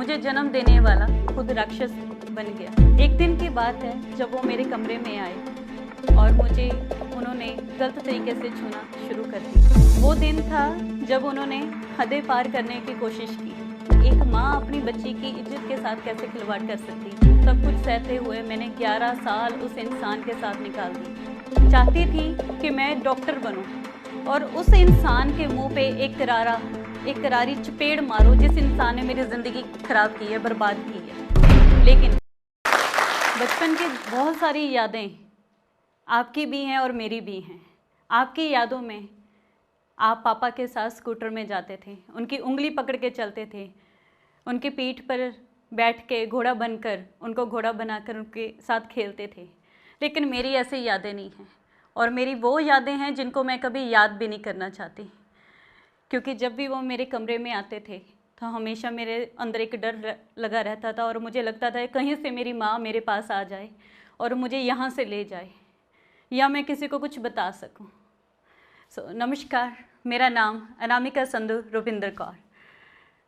मुझे जन्म देने वाला खुद राक्षस बन गया। एक दिन की बात है जब वो मेरे कमरे में आए और मुझे उन्होंने गलत तरीके से छूना शुरू कर दिया। वो दिन था जब उन्होंने हदें पार करने की कोशिश की। एक माँ अपनी बच्ची की इज्जत के साथ कैसे खिलवाड़ कर सकती है। सब कुछ सहते हुए मैंने 11 साल उस इंसान के साथ निकाल दी। चाहती थी कि मैं डॉक्टर बनूं और उस इंसान के मुंह पे एक करारी चपेड़ मारो जिस इंसान ने मेरी ज़िंदगी ख़राब की है, बर्बाद की है। लेकिन बचपन की बहुत सारी यादें आपकी भी हैं और मेरी भी हैं। आपकी यादों में आप पापा के साथ स्कूटर में जाते थे, उनकी उंगली पकड़ के चलते थे, उनकी पीठ पर बैठ के घोड़ा बनकर उनको घोड़ा बनाकर उनके साथ खेलते थे। लेकिन मेरी ऐसी यादें नहीं हैं और मेरी वो यादें हैं जिनको मैं कभी याद भी नहीं करना चाहती, क्योंकि जब भी वो मेरे कमरे में आते थे तो हमेशा मेरे अंदर एक डर लगा रहता था और मुझे लगता था कहीं से मेरी माँ मेरे पास आ जाए और मुझे यहाँ से ले जाए या मैं किसी को कुछ बता सकूं। नमस्कार, मेरा नाम अनामिका संधू रुपिंदर कौर।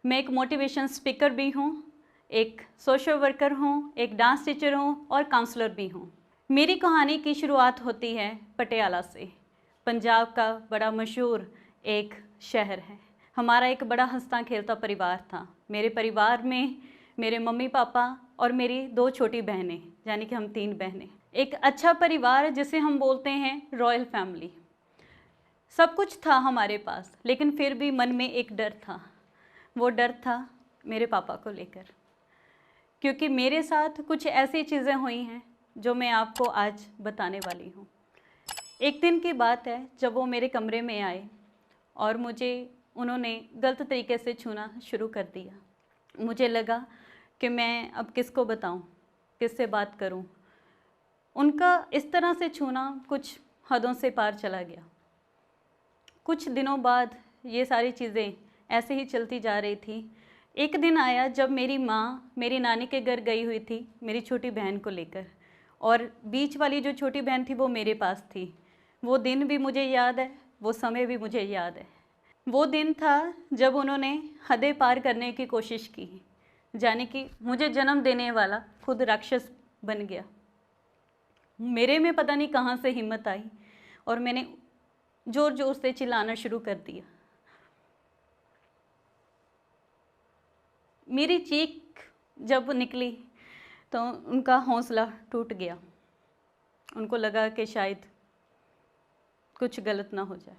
मैं एक मोटिवेशन स्पीकर भी हूँ, एक सोशल वर्कर हूँ, एक डांस टीचर हूँ और काउंसलर भी हूँ। मेरी कहानी की शुरुआत होती है पटियाला से। पंजाब का बड़ा मशहूर एक शहर है। हमारा एक बड़ा हंसता खेलता परिवार था। मेरे परिवार में मेरे मम्मी पापा और मेरी 2 छोटी बहनें, यानी कि हम 3 बहनें। एक अच्छा परिवार जिसे हम बोलते हैं रॉयल फैमिली। सब कुछ था हमारे पास, लेकिन फिर भी मन में एक डर था। वो डर था मेरे पापा को लेकर, क्योंकि मेरे साथ कुछ ऐसी चीज़ें हुई हैं जो मैं आपको आज बताने वाली हूँ। एक दिन की बात है जब वो मेरे कमरे में आए और मुझे उन्होंने गलत तरीके से छूना शुरू कर दिया। मुझे लगा कि मैं अब किसको बताऊं, किससे बात करूं। उनका इस तरह से छूना कुछ हदों से पार चला गया। कुछ दिनों बाद ये सारी चीज़ें ऐसे ही चलती जा रही थी। एक दिन आया जब मेरी माँ मेरी नानी के घर गई हुई थी मेरी छोटी बहन को लेकर, और बीच वाली जो छोटी बहन थी वो मेरे पास थी। वो दिन भी मुझे याद है, वो समय भी मुझे याद है। वो दिन था जब उन्होंने हदें पार करने की कोशिश की, यानी कि मुझे जन्म देने वाला खुद राक्षस बन गया। मेरे में पता नहीं कहाँ से हिम्मत आई और मैंने ज़ोर ज़ोर से चिल्लाना शुरू कर दिया। मेरी चीख जब निकली तो उनका हौसला टूट गया। उनको लगा कि शायद कुछ गलत ना हो जाए।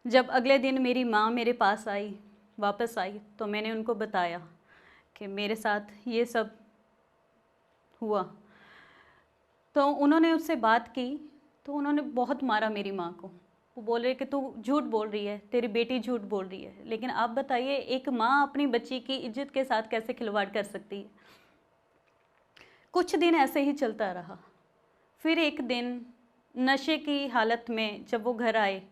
जब अगले दिन मेरी माँ मेरे पास आई, वापस आई, तो मैंने उनको बताया कि मेरे साथ ये सब हुआ। तो उन्होंने उससे बात की तो उन्होंने बहुत मारा मेरी माँ को। वो बोल रहे कि तू झूठ बोल रही है, तेरी बेटी झूठ बोल रही है। लेकिन आप बताइए, एक माँ अपनी बच्ची की इज्जत के साथ कैसे खिलवाड़ कर सकती है। कुछ दिन ऐसे ही चलता रहा। फिर एक दिन नशे की हालत में जब वो घर आए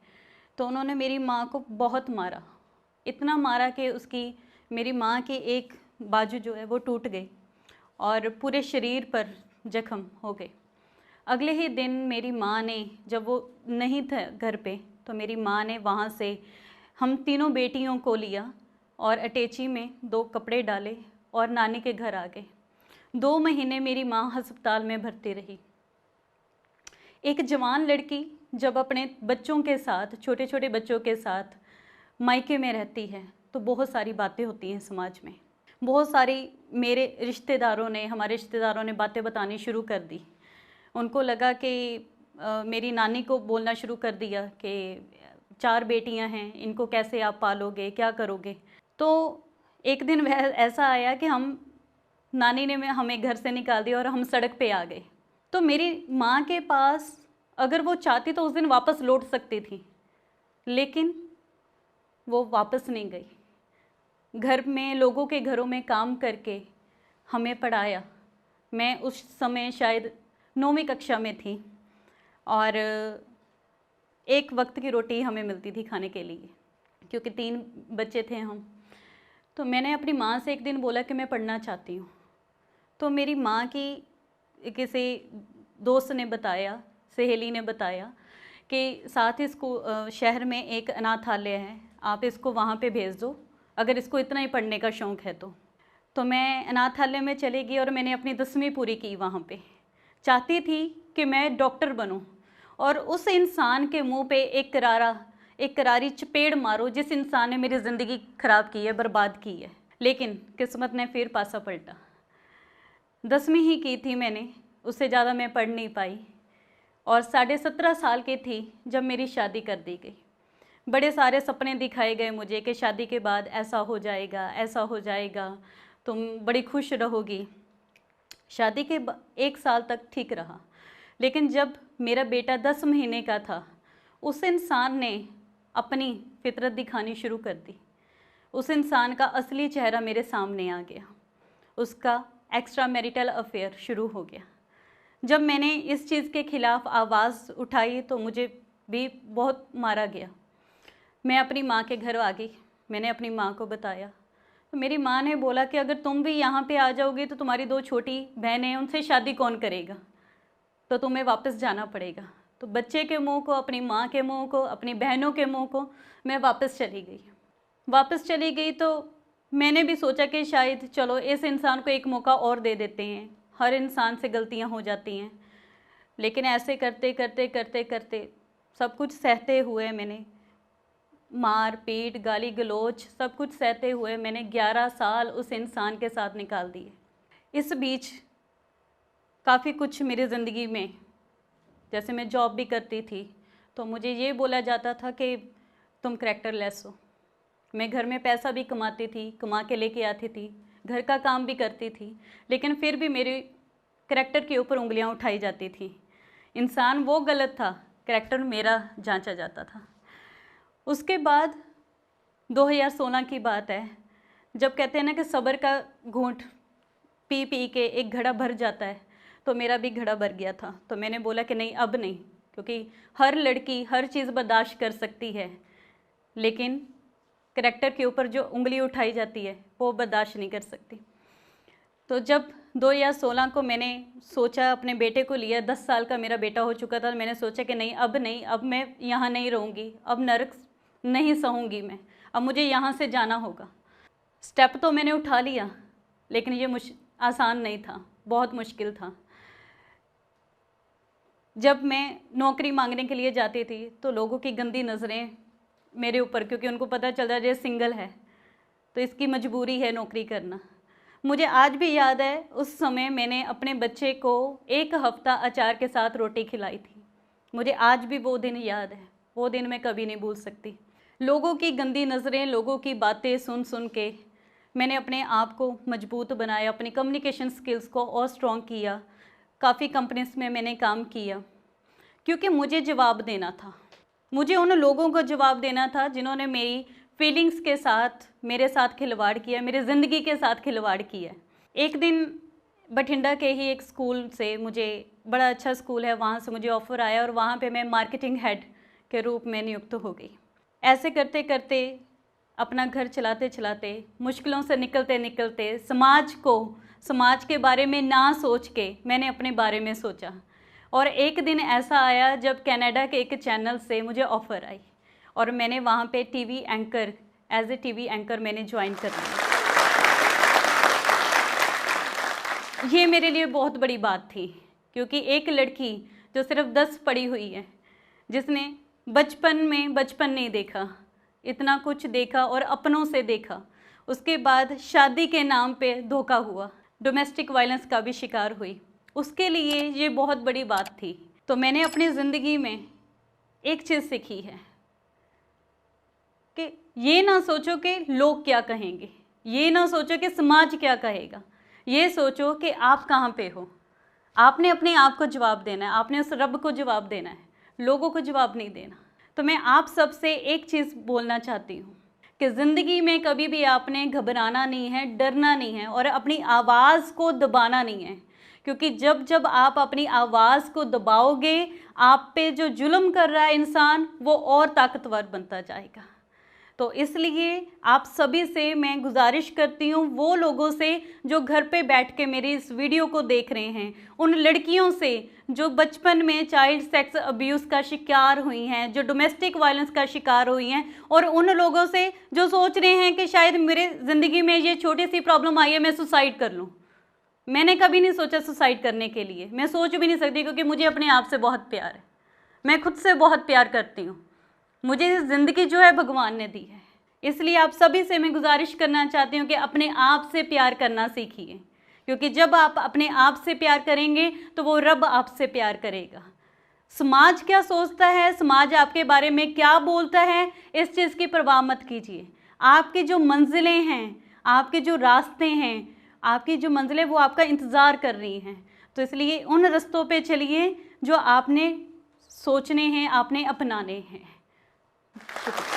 तो उन्होंने मेरी माँ को बहुत मारा। इतना मारा कि मेरी माँ की एक बाजू जो है वो टूट गई और पूरे शरीर पर जख्म हो गए। अगले ही दिन मेरी माँ ने, जब वो नहीं था घर पे, तो मेरी माँ ने वहाँ से हम तीनों बेटियों को लिया और अटैची में 2 कपड़े डाले और नानी के घर आ गए। 2 महीने मेरी माँ अस्पताल में भर्ती रही। एक जवान लड़की जब अपने बच्चों के साथ, छोटे छोटे बच्चों के साथ मायके में रहती है तो बहुत सारी बातें होती हैं समाज में। बहुत सारी हमारे रिश्तेदारों ने बातें बतानी शुरू कर दी। उनको लगा कि मेरी नानी को बोलना शुरू कर दिया कि 4 बेटियां हैं, इनको कैसे आप पालोगे, क्या करोगे। तो एक दिन वह ऐसा आया कि नानी ने हमें घर से निकाल दिया और हम सड़क पे आ गए। तो मेरी माँ के पास अगर वो चाहती तो उस दिन वापस लौट सकती थी, लेकिन वो वापस नहीं गई। घर में, लोगों के घरों में काम करके हमें पढ़ाया। मैं उस समय शायद 9वीं कक्षा में थी और एक वक्त की रोटी हमें मिलती थी खाने के लिए, क्योंकि 3 बच्चे थे हम। तो मैंने अपनी माँ से एक दिन बोला कि मैं पढ़ना चाहती हूँ। तो मेरी माँ की किसी दोस्त ने बताया, सहेली ने बताया कि साथ ही शहर में एक अनाथालय है, आप इसको वहाँ पे भेज दो अगर इसको इतना ही पढ़ने का शौक़ है तो। तो मैं अनाथालय में चली गई और मैंने अपनी 10वीं पूरी की वहाँ पे। चाहती थी कि मैं डॉक्टर बनूं और उस इंसान के मुंह पे एक करारी चपेड़ मारो जिस इंसान ने मेरी ज़िंदगी ख़राब की है, बर्बाद की है। लेकिन किस्मत ने फिर पासा पलटा। 10वीं ही की थी मैंने, उससे ज़्यादा मैं पढ़ नहीं पाई और 17.5 साल की थी जब मेरी शादी कर दी गई। बड़े सारे सपने दिखाए गए मुझे कि शादी के बाद ऐसा हो जाएगा, ऐसा हो जाएगा, तुम बड़ी खुश रहोगी। शादी के 1 साल तक ठीक रहा, लेकिन जब मेरा बेटा 10 महीने का था, उस इंसान ने अपनी फितरत दिखानी शुरू कर दी। उस इंसान का असली चेहरा मेरे सामने आ गया। उसका एक्स्ट्रा मैरिटल अफेयर शुरू हो गया। जब मैंने इस चीज़ के ख़िलाफ़ आवाज़ उठाई तो मुझे भी बहुत मारा गया। मैं अपनी माँ के घर आ गई। मैंने अपनी माँ को बताया तो मेरी माँ ने बोला कि अगर तुम भी यहाँ पे आ जाओगी तो तुम्हारी 2 छोटी बहनें, उनसे शादी कौन करेगा, तो तुम्हें वापस जाना पड़ेगा। तो बच्चे के मुंह को, अपनी माँ के मुंह को, अपनी बहनों के मुंह को मैं वापस चली गई। तो मैंने भी सोचा कि शायद चलो इस इंसान को एक मौका और दे देते हैं। हर इंसान से गलतियाँ हो जाती हैं। लेकिन ऐसे करते करते सब कुछ सहते हुए, मैंने मार पीट, गाली गलोच सब कुछ सहते हुए मैंने 11 साल उस इंसान के साथ निकाल दिए। इस बीच काफ़ी कुछ मेरी ज़िंदगी में, जैसे मैं जॉब भी करती थी तो मुझे ये बोला जाता था कि तुम करैक्टरलेस हो। मैं घर में पैसा भी कमाती थी, कमा के लेके आती थी, घर का काम भी करती थी, लेकिन फिर भी मेरे करैक्टर के ऊपर उंगलियां उठाई जाती थी। इंसान वो गलत था, करैक्टर मेरा जांचा जाता था। उसके बाद 2016 की बात है, जब कहते हैं ना कि सब्र का घूंट पी पी के एक घड़ा भर जाता है, तो मेरा भी घड़ा भर गया था। तो मैंने बोला कि नहीं, अब नहीं, क्योंकि हर लड़की हर चीज़ बर्दाश्त कर सकती है, लेकिन करैक्टर के ऊपर जो उंगली उठाई जाती है वो बर्दाश्त नहीं कर सकती। तो जब 2016 को मैंने सोचा, अपने बेटे को लिया, 10 साल का मेरा बेटा हो चुका था, मैंने सोचा कि नहीं, अब मैं यहाँ नहीं रहूँगी, अब नरक नहीं सहूँगी मैं, अब मुझे यहाँ से जाना होगा। स्टेप तो मैंने उठा लिया, लेकिन ये आसान नहीं था, बहुत मुश्किल था। जब मैं नौकरी मांगने के लिए जाती थी तो लोगों की गंदी नज़रें मेरे ऊपर, क्योंकि उनको पता चल रहा है ये सिंगल है तो इसकी मजबूरी है नौकरी करना। मुझे आज भी याद है, उस समय मैंने अपने बच्चे को 1 हफ्ता अचार के साथ रोटी खिलाई थी। मुझे आज भी वो दिन याद है, वो दिन मैं कभी नहीं भूल सकती। लोगों की गंदी नज़रें, लोगों की बातें सुन सुन के मैंने अपने आप को मजबूत बनाया, अपनी कम्युनिकेशन स्किल्स को और स्ट्रॉन्ग किया। काफ़ी कंपनीज में मैंने काम किया, क्योंकि मुझे जवाब देना था। मुझे उन लोगों को जवाब देना था जिन्होंने मेरी फीलिंग्स के साथ मेरे साथ खिलवाड़ किया, मेरी ज़िंदगी के साथ खिलवाड़ किया। एक दिन बठिंडा के ही एक स्कूल से, मुझे बड़ा अच्छा स्कूल है, वहाँ से मुझे ऑफ़र आया और वहाँ पे मैं मार्केटिंग हेड के रूप में नियुक्त हो गई। ऐसे करते करते, अपना घर चलाते चलाते, मुश्किलों से निकलते निकलते, समाज के बारे में ना सोच के मैंने अपने बारे में सोचा। और एक दिन ऐसा आया जब कनाडा के एक चैनल से मुझे ऑफ़र आई और मैंने वहाँ पे एज ए टीवी एंकर मैंने ज्वाइन कर लिया। ये मेरे लिए बहुत बड़ी बात थी, क्योंकि एक लड़की जो सिर्फ 10 पढ़ी हुई है, जिसने बचपन नहीं देखा, इतना कुछ देखा और अपनों से देखा, उसके बाद शादी के नाम पे धोखा हुआ, डोमेस्टिक वायलेंस का भी शिकार हुई, उसके लिए ये बहुत बड़ी बात थी। तो मैंने अपनी ज़िंदगी में एक चीज़ सीखी है कि ये ना सोचो कि लोग क्या कहेंगे, ये ना सोचो कि समाज क्या कहेगा, ये सोचो कि आप कहाँ पे हो। आपने अपने आप को जवाब देना है, आपने उस रब को जवाब देना है, लोगों को जवाब नहीं देना। तो मैं आप सबसे एक चीज़ बोलना चाहती हूँ कि ज़िंदगी में कभी भी आपने घबराना नहीं है, डरना नहीं है और अपनी आवाज़ को दबाना नहीं है, क्योंकि जब आप अपनी आवाज़ को दबाओगे, आप पे जो जुल्म कर रहा है इंसान, वो और ताकतवर बनता जाएगा। तो इसलिए आप सभी से मैं गुजारिश करती हूँ, वो लोगों से जो घर पे बैठ के मेरी इस वीडियो को देख रहे हैं, उन लड़कियों से जो बचपन में चाइल्ड सेक्स अब्यूज़ का शिकार हुई हैं, जो डोमेस्टिक वायलेंस का शिकार हुई हैं, और उन लोगों से जो सोच रहे हैं कि शायद मेरे ज़िंदगी में ये छोटी सी प्रॉब्लम आई है, मैं सुसाइड कर लूँ। मैंने कभी नहीं सोचा सुसाइड करने के लिए, मैं सोच भी नहीं सकती, क्योंकि मुझे अपने आप से बहुत प्यार है, मैं खुद से बहुत प्यार करती हूँ, मुझे ज़िंदगी जो है भगवान ने दी है। इसलिए आप सभी से मैं गुजारिश करना चाहती हूँ कि अपने आप से प्यार करना सीखिए, क्योंकि जब आप अपने आप से प्यार करेंगे तो वो रब आपसे प्यार करेगा। समाज क्या सोचता है, समाज आपके बारे में क्या बोलता है, इस चीज़ की परवाह मत कीजिए। आपकी जो मंजिलें हैं, आपके जो रास्ते हैं, आपकी जो मंजिलें वो आपका इंतज़ार कर रही हैं। तो इसलिए उन रास्तों पे चलिए जो आपने सोचने हैं, आपने अपनाने हैं। शुक्रिया।